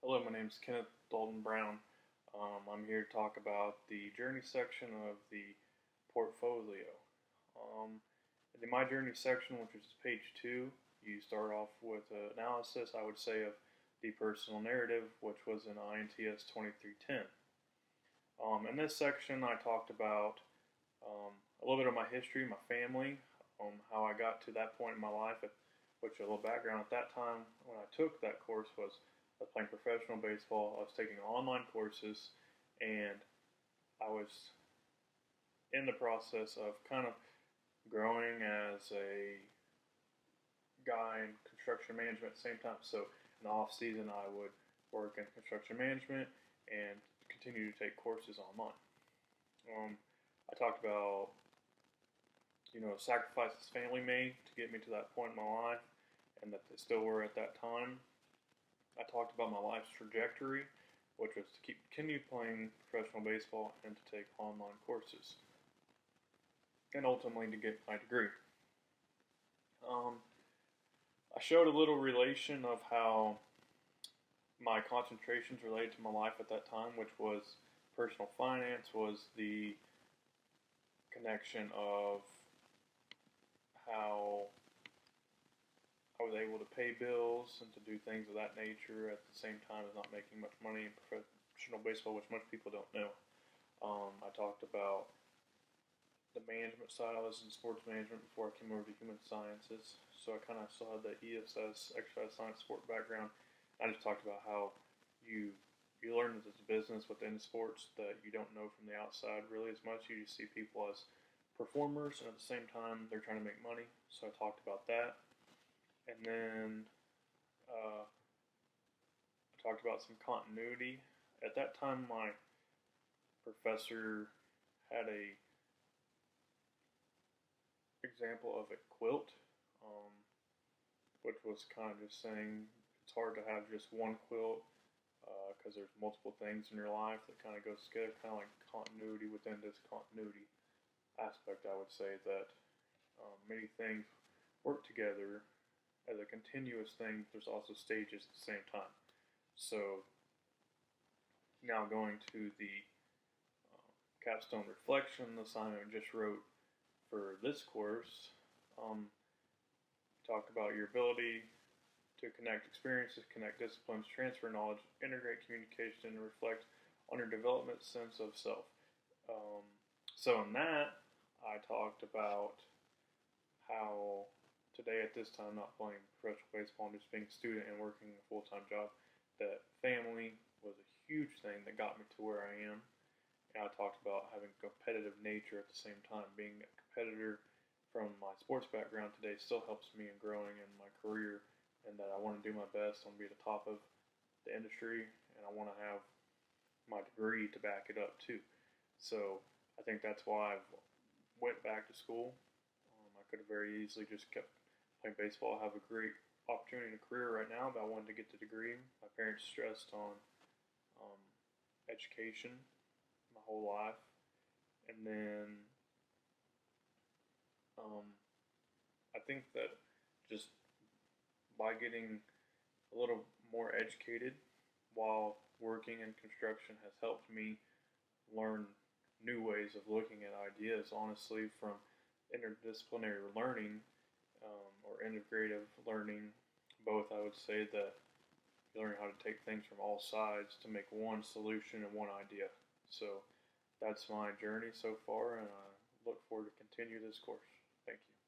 Hello, my name is Kenneth Brown. I'm here to talk about the journey section of the portfolio. In my journey section, which is page 2, you start off with an analysis, I would say, of the personal narrative, which was in INTS 2310. In this section, I talked about a little bit of my history, my family, how I got to that point in my life, which a little background at that time when I took that course was I was playing professional baseball. I was taking online courses, and I was in the process of kind of growing as a guy in construction management at the same time. So in the off season, I would work in construction management and continue to take courses online. I talked about sacrifices family made to get me to that point in my life, and that they still were at that time. I talked about my life's trajectory, which was to continue playing professional baseball and to take online courses, and ultimately to get my degree. I showed a little relation of how my concentrations related to my life at that time, which was personal finance, was the connection of how I was able to pay bills and to do things of that nature at the same time as not making much money in professional baseball, which most people don't know. I talked about the management side. I was in sports management before I came over to human sciences, so I kind of still had the ESS, exercise science, sport background. I just talked about how you learn that there's a business within sports that you don't know from the outside really as much. You just see people as performers, and at the same time they're trying to make money. So I talked about that. And then I talked about some continuity. At that time, my professor had a example of a quilt, which was kind of just saying it's hard to have just one quilt because there's multiple things in your life that kind of goes together, kind of like continuity within this continuity aspect. I would say that many things work together as a continuous thing. There's also stages at the same time. So now going to the capstone reflection assignment I just wrote for this course, talked about your ability to connect experiences, connect disciplines, transfer knowledge, integrate communication, and reflect on your development sense of self. So in that, I talked about how today at this time, not playing professional baseball and just being a student and working a full-time job, that family was a huge thing that got me to where I am. And I talked about having a competitive nature at the same time. Being a competitor from my sports background today still helps me in growing in my career, and that I want to do my best. I want to be at the top of the industry, and I want to have my degree to back it up too. So I think that's why I went back to school. I could have very easily just kept playing baseball. I have a great opportunity in a career right now, but I wanted to get the degree. My parents stressed on education my whole life, and then I think that just by getting a little more educated while working in construction has helped me learn new ways of looking at ideas, honestly, from interdisciplinary learning or integrative learning. Both, I would say that you learn how to take things from all sides to make one solution and one idea. So that's my journey so far, and I look forward to continue this course. Thank you.